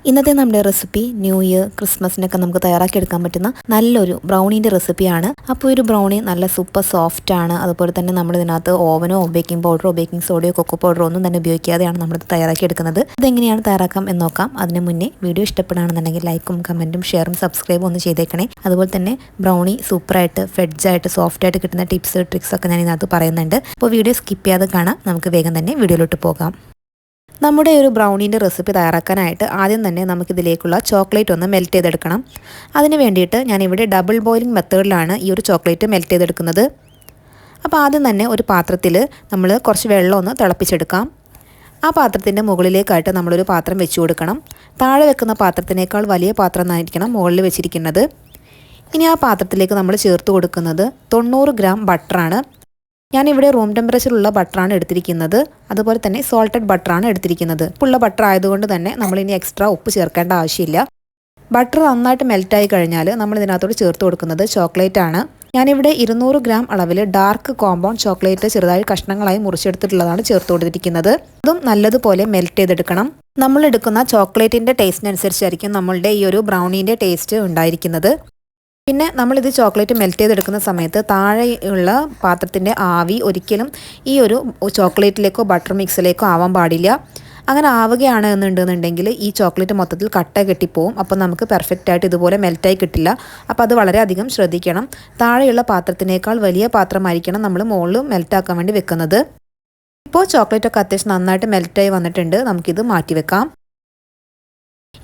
ഇന്നത്തെ നമ്മുടെ recipe new year ക്രിസ്മസിനൊക്കെ നമുക്ക് തയ്യാറാക്കിയെടുക്കാൻ പറ്റുന്ന നല്ലൊരു ബ്രൗണീൻ്റെ റെസിപ്പിയാണ്. അപ്പോൾ ഒരു ബ്രൗണി നല്ല സൂപ്പർ സോഫ്റ്റ് ആണ്. അതുപോലെ തന്നെ നമ്മൾ ഇതിനകത്ത് ഓവനോ ബേക്കിംഗ് പൗഡറോ ബേക്കിംഗ് സോഡയോ കൊക്കോ പൗഡറോ ഒന്നും തന്നെ ഉപയോഗിക്കാതെയാണ് നമ്മളിത് തയ്യാറാക്കിയെടുക്കുന്നത്. ഇതെങ്ങനെയാണ് തയ്യാറാക്കാം എന്ന് നോക്കാം. അതിന് മുന്നേ വീഡിയോ ഇഷ്ടപ്പെടുകയാണെന്നുണ്ടെങ്കിൽ ലൈക്കും കമൻറ്റും ഷെയറും സബ്സ്ക്രൈബും ഒന്ന് ചെയ്തേക്കണേ. അതുപോലെ തന്നെ ബ്രൗണി സൂപ്പറായിട്ട് ഫെഡ്ജായിട്ട് സോഫ്റ്റായിട്ട് കിട്ടുന്ന ടിപ്സ് ട്രിക്സ് ഒക്കെ ഞാൻ ഇതിനകത്ത് പറയുന്നുണ്ട്. അപ്പോൾ വീഡിയോ സ്കിപ്പ് ചെയ്യാതെ കാണാം. നമുക്ക് വേഗം തന്നെ വീഡിയോയിലോട്ട് പോകാം. നമ്മുടെ ഒരു ബ്രൗണീൻ്റെ റെസിപ്പി തയ്യാറാക്കാനായിട്ട് ആദ്യം തന്നെ നമുക്കിതിലേക്കുള്ള ചോക്ലേറ്റ് ഒന്ന് മെൽറ്റ് ചെയ്തെടുക്കണം. അതിന് വേണ്ടിയിട്ട് ഞാനിവിടെ ഡബിൾ ബോയിലിംഗ് മെത്തേഡിലാണ് ഈ ഒരു ചോക്ലേറ്റ് മെൽറ്റ് ചെയ്തെടുക്കുന്നത്. അപ്പോൾ ആദ്യം തന്നെ ഒരു പാത്രത്തിൽ നമ്മൾ കുറച്ച് വെള്ളം ഒന്ന് തിളപ്പിച്ചെടുക്കാം. ആ പാത്രത്തിൻ്റെ മുകളിലേക്കായിട്ട് നമ്മളൊരു പാത്രം വെച്ച് കൊടുക്കണം. താഴെ വെക്കുന്ന പാത്രത്തിനേക്കാൾ വലിയ പാത്രം എന്നായിരിക്കണം മുകളിൽ വെച്ചിരിക്കുന്നത്. ഇനി ആ പാത്രത്തിലേക്ക് നമ്മൾ ചേർത്ത് കൊടുക്കുന്നത് 90 ഗ്രാം ബട്ടറാണ്. ഞാനിവിടെ റൂം ടെമ്പറേച്ചറിലുള്ള ബട്ടറാണ് എടുത്തിരിക്കുന്നത്. അതുപോലെ തന്നെ സോൾട്ടഡ് ബട്ടറാണ് എടുത്തിരിക്കുന്നത്. ഉപ്പുള്ള ബട്ടർ ആയതുകൊണ്ട് തന്നെ നമ്മളിനി എക്സ്ട്രാ ഉപ്പ് ചേർക്കേണ്ട ആവശ്യമില്ല. ബട്ടർ നന്നായിട്ട് മെൽറ്റായി കഴിഞ്ഞാൽ നമ്മൾ ഇതിനകത്തോട് ചേർത്ത് കൊടുക്കുന്നത് ചോക്ലേറ്റ് ആണ്. ഞാനിവിടെ 200 ഗ്രാം അളവിൽ ഡാർക്ക് കോമ്പൗണ്ട് ചോക്ലേറ്റ് ചെറുതായി കഷ്ണങ്ങളായി മുറിച്ചെടുത്തിട്ടുള്ളതാണ് ചേർത്ത് കൊടുത്തിരിക്കുന്നത്. അതും നല്ലതുപോലെ മെൽറ്റ് ചെയ്തെടുക്കണം. നമ്മൾ എടുക്കുന്ന ചോക്ലേറ്റിൻ്റെ ടേസ്റ്റിനനുസരിച്ചായിരിക്കും നമ്മളുടെ ഈ ഒരു ബ്രൗണീൻ്റെ ടേസ്റ്റ് ഉണ്ടായിരിക്കുന്നത്. പിന്നെ നമ്മളിത് ചോക്ലേറ്റ് മെൽറ്റ് ചെയ്തെടുക്കുന്ന സമയത്ത് താഴെയുള്ള പാത്രത്തിൻ്റെ ആവി ഒരിക്കലും ഈ ഒരു ചോക്ലേറ്റിലേക്കോ ബട്ടർ മിക്സിലേക്കോ ആവാൻ പാടില്ല. അങ്ങനെ ആവുകയാണ് എന്നുണ്ടെന്നുണ്ടെങ്കിൽ ഈ ചോക്ലേറ്റ് മൊത്തത്തിൽ കട്ട കെട്ടിപ്പോവും. അപ്പോൾ നമുക്ക് പെർഫെക്റ്റായിട്ട് ഇതുപോലെ മെൽറ്റായി കിട്ടില്ല. അപ്പോൾ അത് വളരെയധികം ശ്രദ്ധിക്കണം. താഴെയുള്ള പാത്രത്തിനേക്കാൾ വലിയ പാത്രമായിരിക്കണം നമ്മൾ മുകളിൽ മെൽറ്റാക്കാൻ വേണ്ടി വെക്കുന്നത്. ഇപ്പോൾ ചോക്ലേറ്റൊക്കെ അത്യാവശ്യം നന്നായിട്ട് മെൽറ്റായി വന്നിട്ടുണ്ട്. നമുക്കിത് മാറ്റി വെക്കാം.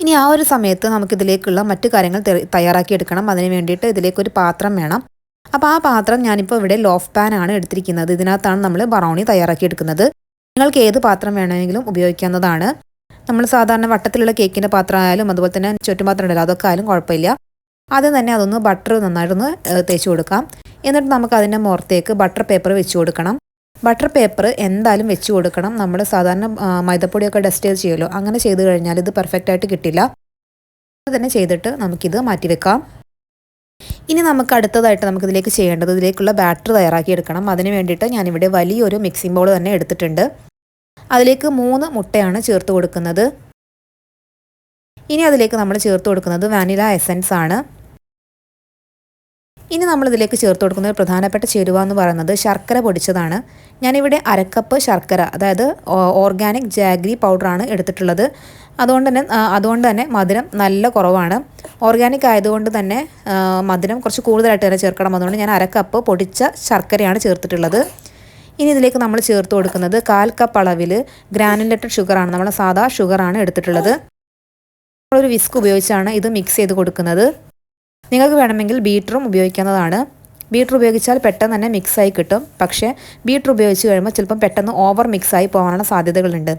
ഇനി ആ ഒരു സമയത്ത് നമുക്കിതിലേക്കുള്ള മറ്റു കാര്യങ്ങൾ തയ്യാറാക്കിയെടുക്കണം. അതിന് വേണ്ടിയിട്ട് ഇതിലേക്കൊരു പാത്രം വേണം. അപ്പോൾ ആ പാത്രം ഞാനിപ്പോൾ ഇവിടെ ലോഫ് പാൻ ആണ് എടുത്തിരിക്കുന്നത്. ഇതിനകത്താണ് നമ്മൾ ബ്രൗണി തയ്യാറാക്കിയെടുക്കുന്നത്. നിങ്ങൾക്ക് ഏത് പാത്രം വേണമെങ്കിലും ഉപയോഗിക്കാവുന്നതാണ്. നമ്മൾ സാധാരണ വട്ടത്തിലുള്ള കേക്കിൻ്റെ പാത്രം ആയാലും അതുപോലെ തന്നെ ചുറ്റുപാത്രം ഉണ്ടല്ലോ, അതൊക്കെ ആയാലും കുഴപ്പമില്ല. ആദ്യം തന്നെ അതൊന്ന് ബട്ടർ നന്നായിട്ടൊന്ന് തേച്ച് കൊടുക്കാം. എന്നിട്ട് നമുക്ക് അതിൻ്റെ മുറത്തേക്ക് ബട്ടർ പേപ്പർ വെച്ച് കൊടുക്കണം. ബട്ടർ പേപ്പർ എന്തായാലും വെച്ച് കൊടുക്കണം. നമ്മൾ സാധാരണ മൈദപ്പൊടിയൊക്കെ ഡസ്റ്റ് ചെയ്ത് ചെയ്യുമല്ലോ, അങ്ങനെ ചെയ്ത് കഴിഞ്ഞാൽ ഇത് പെർഫെക്റ്റായിട്ട് കിട്ടില്ല. അത് തന്നെ ചെയ്തിട്ട് നമുക്കിത് മാറ്റി വെക്കാം. ഇനി നമുക്ക് അടുത്തതായിട്ട് നമുക്കിതിലേക്ക് ചെയ്യേണ്ടത് ഇതിലേക്കുള്ള ബാറ്റർ തയ്യാറാക്കിയെടുക്കണം. അതിന് വേണ്ടിയിട്ട് ഞാനിവിടെ വലിയൊരു മിക്സിംഗ് ബൗൾ തന്നെ എടുത്തിട്ടുണ്ട്. അതിലേക്ക് 3 മുട്ടയാണ് ചേർത്ത് കൊടുക്കുന്നത്. ഇനി അതിലേക്ക് നമ്മൾ ചേർത്ത് കൊടുക്കുന്നത് വാനില എസൻസ് ആണ്. ഇനി നമ്മളിതിലേക്ക് ചേർത്ത് കൊടുക്കുന്ന ഒരു പ്രധാനപ്പെട്ട ചേരുവ എന്ന് പറയുന്നത് ശർക്കര പൊടിച്ചതാണ്. ഞാനിവിടെ അരക്കപ്പ് ശർക്കര, അതായത് ഓർഗാനിക് ജാഗ്രി പൗഡറാണ് എടുത്തിട്ടുള്ളത്. അതുകൊണ്ട് തന്നെ മധുരം നല്ല കുറവാണ്. ഓർഗാനിക് ആയതുകൊണ്ട് തന്നെ മധുരം കുറച്ച് കൂടുതലായിട്ട് തന്നെ ചേർക്കണം. അതുകൊണ്ട് ഞാൻ അരക്കപ്പ് പൊടിച്ച ശർക്കരയാണ് ചേർത്തിട്ടുള്ളത്. ഇനി ഇതിലേക്ക് നമ്മൾ ചേർത്ത് കൊടുക്കുന്നത് 1/4 കപ്പ് അളവിൽ ഗ്രാനുലേറ്റഡ് ഷുഗറാണ്. നമ്മൾ സാധാ ഷുഗറാണ് എടുത്തിട്ടുള്ളത്. നമ്മളൊരു വിസ്ക് ഉപയോഗിച്ചാണ് ഇത് മിക്സ് ചെയ്ത് കൊടുക്കുന്നത്. നിങ്ങൾക്ക് വേണമെങ്കിൽ ബീറ്ററും ഉപയോഗിക്കാവുന്നതാണ്. ബീറ്റർ ഉപയോഗിച്ചാൽ പെട്ടെന്ന് തന്നെ മിക്സായി കിട്ടും. പക്ഷേ ബീറ്റർ ഉപയോഗിച്ച് കഴിയുമ്പോൾ ചിലപ്പം പെട്ടെന്ന് ഓവർ മിക്സായി പോകാനുള്ള സാധ്യതകളുണ്ട്.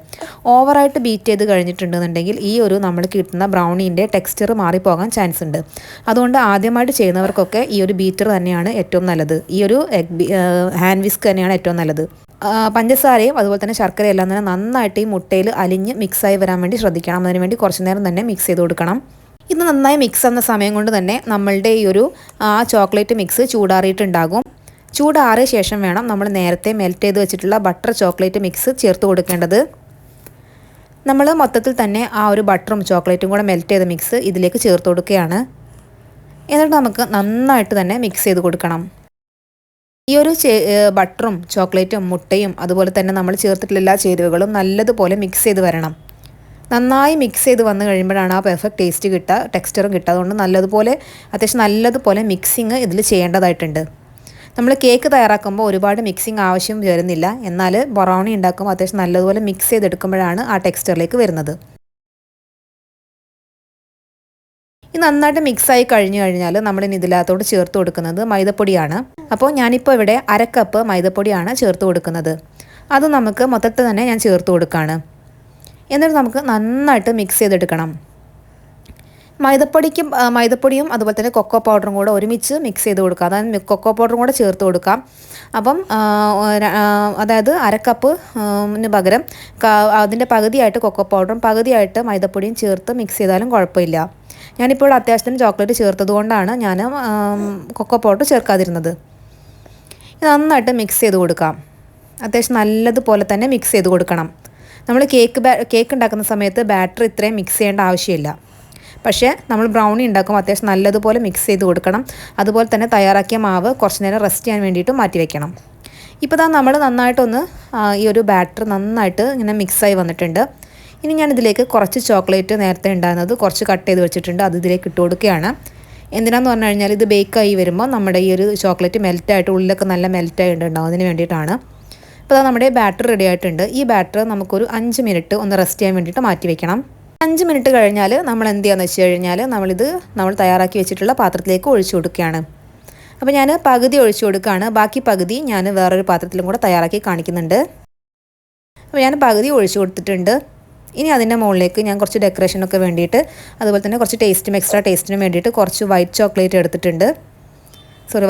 ഓവറായിട്ട് ബീറ്റ് ചെയ്ത് കഴിഞ്ഞിട്ടുണ്ടെന്നുണ്ടെങ്കിൽ ഈ ഒരു നമ്മൾ കിട്ടുന്ന ബ്രൗണീൻ്റെ ടെക്സ്ചർ മാറിപ്പോകാൻ ചാൻസ് ഉണ്ട്. അതുകൊണ്ട് ആദ്യമായിട്ട് ചെയ്യുന്നവർക്കൊക്കെ ഈ ഒരു ബീറ്റർ തന്നെയാണ് ഏറ്റവും നല്ലത്. ഈ ഒരു ഹാൻഡ് വിസ്ക് തന്നെയാണ് ഏറ്റവും നല്ലത്. പഞ്ചസാരയും അതുപോലെ തന്നെ ശർക്കരയും എല്ലാം തന്നെ നന്നായിട്ട് ഈ മുട്ടയിൽ അലിഞ്ഞ് മിക്സായി വരാൻ വേണ്ടി ശ്രദ്ധിക്കണം. അതിനുവേണ്ടി കുറച്ച് നേരം തന്നെ മിക്സ് ചെയ്ത് കൊടുക്കണം. ഇത് നന്നായി മിക്സ് ആവുന്ന സമയം കൊണ്ട് തന്നെ നമ്മളുടെ ഈ ഒരു ചോക്ലേറ്റ് മിക്സ് ചൂടാറിയിട്ടുണ്ടാകും. ചൂടാറിയ ശേഷം വേണം നമ്മൾ നേരത്തെ മെൽറ്റ് ചെയ്ത് വെച്ചിട്ടുള്ള ബട്ടർ ചോക്ലേറ്റ് മിക്സ് ചേർത്ത് കൊടുക്കേണ്ടത്. നമ്മൾ മൊത്തത്തിൽ തന്നെ ആ ഒരു ബട്ടറും ചോക്ലേറ്റും കൂടെ മെൽറ്റ് ചെയ്ത മിക്സ് ഇതിലേക്ക് ചേർത്ത് കൊടുക്കുകയാണ്. എന്നിട്ട് നമുക്ക് നന്നായിട്ട് തന്നെ മിക്സ് ചെയ്ത് കൊടുക്കണം. ഈ ഒരു ബട്ടറും ചോക്ലേറ്റും മുട്ടയും അതുപോലെ തന്നെ നമ്മൾ ചേർത്തിട്ടുള്ള എല്ലാ ചേരുവകളും നല്ലതുപോലെ മിക്സ് ചെയ്ത് വരണം. നന്നായി മിക്സ് ചെയ്ത് വന്നു കഴിയുമ്പോഴാണ് ആ പെർഫെക്റ്റ് ടേസ്റ്റ് കിട്ടുക, ടെക്സ്ചറും കിട്ടുക. അതുകൊണ്ട് അത്യാവശ്യം നല്ലതുപോലെ മിക്സിങ് ഇതിൽ ചെയ്യേണ്ടതായിട്ടുണ്ട്. നമ്മൾ കേക്ക് തയ്യാറാക്കുമ്പോൾ ഒരുപാട് മിക്സിങ് ആവശ്യം വരുന്നില്ല. എന്നാൽ ബ്രൗണി ഉണ്ടാക്കുമ്പോൾ അത്യാവശ്യം നല്ലതുപോലെ മിക്സ് ചെയ്തെടുക്കുമ്പോഴാണ് ആ ടെക്സ്ചറിലേക്ക് വരുന്നത്. ഇത് നന്നായിട്ട് മിക്സായി കഴിഞ്ഞ് കഴിഞ്ഞാൽ നമ്മളിനി ഇതിനകത്തോട് ചേർത്ത് കൊടുക്കുന്നത് മൈദപ്പൊടിയാണ്. അപ്പോൾ ഞാനിപ്പോൾ ഇവിടെ 1/2 കപ്പ് മൈദപ്പൊടിയാണ് ചേർത്ത് കൊടുക്കുന്നത്. അത് നമുക്ക് മൊത്തത്തിൽ തന്നെ ഞാൻ ചേർത്ത് കൊടുക്കുകയാണ്. എന്നിട്ട് നമുക്ക് നന്നായിട്ട് മിക്സ് ചെയ്തെടുക്കണം. മൈദപ്പൊടിയും അതുപോലെ തന്നെ കൊക്കോ പൗഡറും കൂടെ ഒരുമിച്ച് മിക്സ് ചെയ്ത് കൊടുക്കുക. അതായത് കൊക്കോ പൗഡറും കൂടെ ചേർത്ത് കൊടുക്കാം. അപ്പം അതായത് 1/2 കപ്പിന് പകരം അതിൻ്റെ പകുതിയായിട്ട് കൊക്കോ പൗഡറും പകുതിയായിട്ട് മൈദപ്പൊടിയും ചേർത്ത് മിക്സ് ചെയ്താലും കുഴപ്പമില്ല. ഞാനിപ്പോൾ അത്യാവശ്യത്തിന് ചോക്ലേറ്റ് ചേർത്തത് കൊണ്ടാണ് ഞാൻ കൊക്കോ പൗഡർ ചേർക്കാതിരുന്നത്. നന്നായിട്ട് മിക്സ് ചെയ്ത് കൊടുക്കാം. അത്യാവശ്യം നല്ലതുപോലെ തന്നെ മിക്സ് ചെയ്ത് കൊടുക്കണം. നമ്മൾ കേക്ക് ഉണ്ടാക്കുന്ന സമയത്ത് ബാറ്റർ ഇത്രയും മിക്സ് ചെയ്യേണ്ട ആവശ്യമില്ല. പക്ഷേ നമ്മൾ ബ്രൗണി ഉണ്ടാക്കുമ്പോൾ അത്യാവശ്യം നല്ലതുപോലെ മിക്സ് ചെയ്ത് കൊടുക്കണം. അതുപോലെ തന്നെ തയ്യാറാക്കിയ മാവ് കുറച്ച് നേരം റെസ്റ്റ് ചെയ്യാൻ വേണ്ടിയിട്ട് മാറ്റി വെക്കണം. ഇപ്പോൾ നമ്മൾ നന്നായിട്ടൊന്ന് ഈ ഒരു ബാറ്റർ നന്നായിട്ട് ഇങ്ങനെ മിക്സായി വന്നിട്ടുണ്ട്. ഇനി ഞാൻ ഇതിലേക്ക് കുറച്ച് ചോക്ലേറ്റ് നേരത്തെ ഉണ്ടായിരുന്നത് കുറച്ച് കട്ട് ചെയ്ത് വെച്ചിട്ടുണ്ട്, അത് ഇതിലേക്ക് ഇട്ട് കൊടുക്കുകയാണ്. എന്തിനാന്ന് പറഞ്ഞു കഴിഞ്ഞാൽ ഇത് ബേക്കായി വരുമ്പോൾ നമ്മുടെ ഈ ഒരു ചോക്ലേറ്റ് മെൽറ്റായിട്ട് ഉള്ളിലൊക്കെ നല്ല മെൽറ്റായിട്ടുണ്ടാവും, അതിന് വേണ്ടിയിട്ടാണ്. അപ്പോൾ നമ്മുടെ ബാറ്റർ റെഡി ആയിട്ടുണ്ട്. ഈ ബാറ്റർ നമുക്കൊരു 5 മിനിറ്റ് ഒന്ന് റെസ്റ്റ് ചെയ്യാൻ വേണ്ടിയിട്ട് മാറ്റി വെക്കണം. 5 മിനിറ്റ് കഴിഞ്ഞാൽ നമ്മൾ എന്ത് ചെയ്യാന്ന് വെച്ച് കഴിഞ്ഞാൽ നമ്മൾ തയ്യാറാക്കി വെച്ചിട്ടുള്ള പാത്രത്തിലേക്ക് ഒഴിച്ചു കൊടുക്കുകയാണ്. അപ്പോൾ ഞാൻ പകുതി ഒഴിച്ചു കൊടുക്കുകയാണ്, ബാക്കി പകുതി ഞാൻ വേറൊരു പാത്രത്തിലും കൂടെ തയ്യാറാക്കി കാണിക്കുന്നുണ്ട്. അപ്പോൾ ഞാൻ പകുതി ഒഴിച്ചു കൊടുത്തിട്ടുണ്ട്. ഇനി അതിൻ്റെ മുകളിലേക്ക് ഞാൻ കുറച്ച് ഡെക്കറേഷനൊക്കെ വേണ്ടിയിട്ട്, അതുപോലെ തന്നെ കുറച്ച് എക്സ്ട്രാ ടേസ്റ്റിനും വേണ്ടിയിട്ട് കുറച്ച് വൈറ്റ് ചോക്ലേറ്റ് എടുത്തിട്ടുണ്ട്.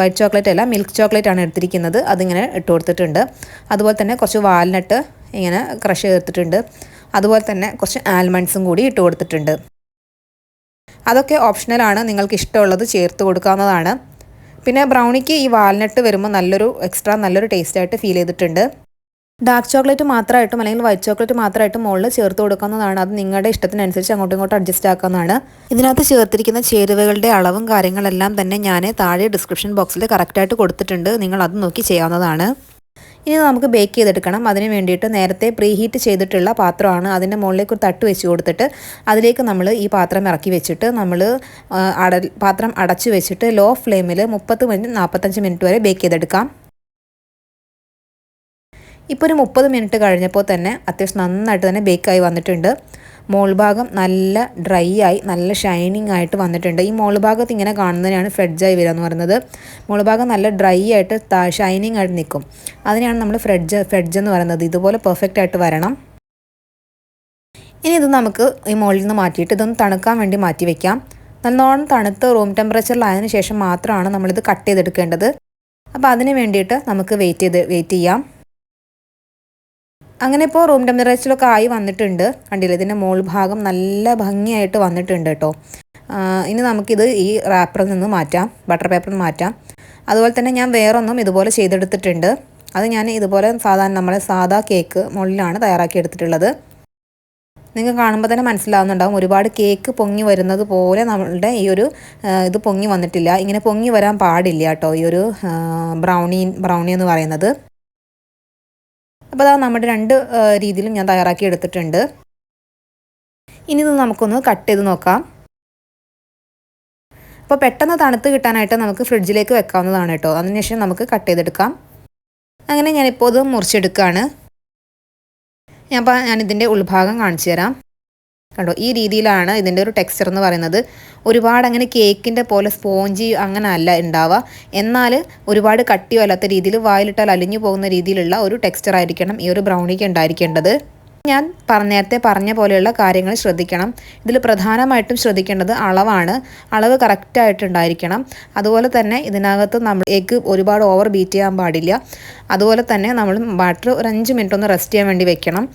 വൈറ്റ് ചോക്ലേറ്റ് അല്ല, മിൽക്ക് ചോക്ലേറ്റ് ആണ് എടുത്തിരിക്കുന്നത്. അതിങ്ങനെ ഇട്ട് കൊടുത്തിട്ടുണ്ട്. അതുപോലെ തന്നെ കുറച്ച് വാൽനട്ട് ഇങ്ങനെ ക്രഷ് ചെയ്തിട്ടുണ്ട്. അതുപോലെ തന്നെ കുറച്ച് ആൽമണ്ട്സും കൂടി ഇട്ട് കൊടുത്തിട്ടുണ്ട്. അതൊക്കെ ഓപ്ഷണലാണ്, നിങ്ങൾക്ക് ഇഷ്ടമുള്ളത് ചേർത്ത് കൊടുക്കാവുന്നതാണ്. പിന്നെ ബ്രൗണിക്ക് ഈ വാൽനട്ട് വരുമ്പോൾ നല്ലൊരു ടേസ്റ്റായിട്ട് ഫീൽ ചെയ്തിട്ടുണ്ട്. ഡാർക്ക് ചോക്ലേറ്റ് മാത്രമായിട്ടും അല്ലെങ്കിൽ വൈറ്റ് ചോക്ലേറ്റ് മാത്രമായിട്ടും മുകളിൽ ചേർത്ത് കൊടുക്കാവുന്നതാണ്. അത് നിങ്ങളുടെ ഇഷ്ടത്തിനനുസരിച്ച് അങ്ങോട്ടും ഇങ്ങോട്ടും അഡ്ജസ്റ്റ് ആക്കാവുന്നതാണ്. ഇതിനകത്ത് ചേർത്തിരിക്കുന്ന ചേരുവകളുടെ അളവും കാര്യങ്ങളെല്ലാം തന്നെ ഞാൻ താഴെ ഡിസ്ക്രിപ്ഷൻ ബോക്സിൽ കറക്റ്റായിട്ട് കൊടുത്തിട്ടുണ്ട്. നിങ്ങൾ അത് നോക്കി ചെയ്യാവുന്നതാണ്. ഇനി നമുക്ക് ബേക്ക് ചെയ്തെടുക്കണം. അതിന് വേണ്ടിയിട്ട് നേരത്തെ പ്രീ ഹീറ്റ് ചെയ്തിട്ടുള്ള പാത്രമാണ്. അതിൻ്റെ മുകളിലേക്ക് ഒരു തട്ട് വെച്ച് കൊടുത്തിട്ട് അതിലേക്ക് നമ്മൾ ഈ പാത്രം ഇറക്കി വെച്ചിട്ട് പാത്രം അടച്ചു വെച്ചിട്ട് ലോ ഫ്ലെയിമിൽ 30 മിനിറ്റ് 45 മിനിറ്റ് വരെ ബേക്ക് ചെയ്തെടുക്കാം. ഇപ്പോൾ ഒരു 30 മിനിറ്റ് കഴിഞ്ഞപ്പോൾ തന്നെ അത്യാവശ്യം നന്നായിട്ട് തന്നെ ബേക്കായി വന്നിട്ടുണ്ട്. മോൾ ഭാഗം നല്ല ഡ്രൈ ആയി നല്ല ഷൈനിങ് ആയിട്ട് വന്നിട്ടുണ്ട്. ഈ മോൾ ഭാഗത്ത് ഇങ്ങനെ കാണുന്നതിനാണ് ഫ്രെഡ്ജായി വരിക എന്ന് പറയുന്നത്. മോൾ ഭാഗം നല്ല ഡ്രൈ ആയിട്ട് ഷൈനിങ് ആയിട്ട് നിൽക്കും. അതിനാണ് നമ്മൾ ഫ്രെഡ്ജ് എന്ന് പറയുന്നത്. ഇതുപോലെ പെർഫെക്റ്റ് ആയിട്ട് വരണം. ഇനി ഇത് നമുക്ക് ഈ മോളിൽ നിന്ന് മാറ്റിയിട്ട് ഇതൊന്ന് തണുക്കാൻ വേണ്ടി മാറ്റി വയ്ക്കാം. നല്ലോണം തണുത്ത് റൂം ടെമ്പറേച്ചറിലായതിനു ശേഷം മാത്രമാണ് നമ്മളിത് കട്ട് ചെയ്തെടുക്കേണ്ടത്. അപ്പോൾ അതിന് വേണ്ടിയിട്ട് നമുക്ക് വെയിറ്റ് ചെയ്യാം. അങ്ങനെ ഇപ്പോൾ റൂം ടെമ്പറേച്ചറിലൊക്കെ ആയി വന്നിട്ടുണ്ട്. കണ്ടില്ലേ, ഇതിൻ്റെ മോൾ ഭാഗം നല്ല ഭംഗിയായിട്ട് വന്നിട്ടുണ്ട് കേട്ടോ. ഇനി നമുക്കിത് ഈ റാപ്പറിൽ നിന്ന് മാറ്റാം, ബട്ടർ പേപ്പറിൽ നിന്ന് മാറ്റാം. അതുപോലെ തന്നെ ഞാൻ വേറൊന്നും ഇതുപോലെ ചെയ്തെടുത്തിട്ടുണ്ട്. അത് ഞാൻ ഇതുപോലെ നമ്മളെ സാധാ കേക്ക് മുകളിലാണ് തയ്യാറാക്കി എടുത്തിട്ടുള്ളത്. നിങ്ങൾക്ക് കാണുമ്പോൾ തന്നെ മനസ്സിലാവുന്നുണ്ടാവും, ഒരുപാട് കേക്ക് പൊങ്ങി വരുന്നത് പോലെ നമ്മളുടെ ഈ ഒരു ഇത് പൊങ്ങി വന്നിട്ടില്ല. ഇങ്ങനെ പൊങ്ങി വരാൻ പാടില്ല കേട്ടോ ഈ ഒരു ബ്രൗണി എന്ന് പറയുന്നത്. അപ്പോൾ നമ്മുടെ 2 രീതിയിലും ഞാൻ തയ്യാറാക്കി എടുത്തിട്ടുണ്ട്. ഇനി ഇത് നമുക്കൊന്ന് കട്ട് ചെയ്ത് നോക്കാം. അപ്പോൾ പെട്ടെന്ന് തണുത്ത് കിട്ടാനായിട്ട് നമുക്ക് ഫ്രിഡ്ജിലേക്ക് വെക്കാവുന്നതാണ് കേട്ടോ. അതിനുശേഷം നമുക്ക് കട്ട് ചെയ്തെടുക്കാം. അങ്ങനെ ഞാനിപ്പോൾ ഇത് മുറിച്ചെടുക്കുകയാണ്. ഞാനിതിൻ്റെ ഉൾഭാഗം കാണിച്ചു തരാം. കണ്ടോ, ഈ രീതിയിലാണ് ഇതിൻ്റെ ഒരു ടെക്സ്ചർ എന്ന് പറയുന്നത്. ഒരുപാട് അങ്ങനെ കേക്കിൻ്റെ പോലെ സ്പോഞ്ചി അങ്ങനെ അല്ല ഉണ്ടാവുക. എന്നാൽ ഒരുപാട് കട്ടിയോ അല്ലാത്ത രീതിയിൽ വായിലിട്ടാൽ അലിഞ്ഞു പോകുന്ന രീതിയിലുള്ള ഒരു ടെക്സ്ചർ ആയിരിക്കണം ഈ ഒരു ബ്രൗണിക്ക് ഉണ്ടായിരിക്കേണ്ടത്. ഞാൻ നേരത്തെ പറഞ്ഞ പോലെയുള്ള കാര്യങ്ങൾ ശ്രദ്ധിക്കണം. ഇതിൽ പ്രധാനമായിട്ടും ശ്രദ്ധിക്കേണ്ടത് അളവാണ്. അളവ് കറക്റ്റായിട്ടുണ്ടായിരിക്കണം. അതുപോലെ തന്നെ ഇതിനകത്ത് നമ്മൾ എഗ്ഗ് ഒരുപാട് ഓവർ ബീറ്റ് ചെയ്യാൻ പാടില്ല. അതുപോലെ തന്നെ നമ്മൾ ബാറ്റർ ഒരു 5 മിനിറ്റ് ഒന്ന് റെസ്റ്റ് ചെയ്യാൻ വേണ്ടി വെക്കണം.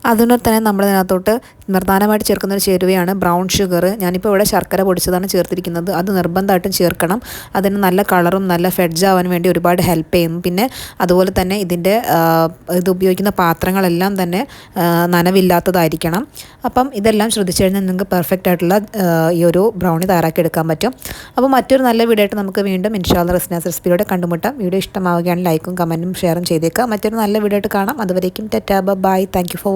അതുകൊണ്ട് തന്നെ നമ്മളിതിനകത്തോട്ട് പ്രധാനമായിട്ട് ചേർക്കുന്ന ഒരു ചേരുവയാണ് ബ്രൗൺ ഷുഗർ. ഞാനിപ്പോൾ ഇവിടെ ശർക്കര പൊടിച്ചതാണ് ചേർത്തിരിക്കുന്നത്. അത് നിർബന്ധമായിട്ടും ചേർക്കണം. അതിന് നല്ല കളറും നല്ല ഫെഡ്ജാവാൻ വേണ്ടി ഒരുപാട് ഹെൽപ്പ് ചെയ്യും. പിന്നെ അതുപോലെ തന്നെ ഇത് ഉപയോഗിക്കുന്ന പാത്രങ്ങളെല്ലാം തന്നെ നനവില്ലാത്തതായിരിക്കണം. അപ്പം ഇതെല്ലാം ശ്രദ്ധിച്ചു കഴിഞ്ഞാൽ നിങ്ങൾക്ക് പെർഫെക്റ്റ് ആയിട്ടുള്ള ഈ ഒരു ബ്രൗണി തയ്യാറാക്കി എടുക്കാൻ പറ്റും. അപ്പോൾ മറ്റൊരു നല്ല വീഡിയോ ആയിട്ട് നമുക്ക് വീണ്ടും ഇൻഷാല്ലാ റെസിപ്പിയിലൂടെ കണ്ടുമുട്ടാം. വീഡിയോ ഇഷ്ടമാവുകയാണെങ്കിൽ ലൈക്കും കമൻറ്റും ഷെയറും ചെയ്തേക്കാം. മറ്റൊരു നല്ല വീഡിയോ ആയിട്ട് കാണാം. അതുവരേക്കും tata bye. Thank you for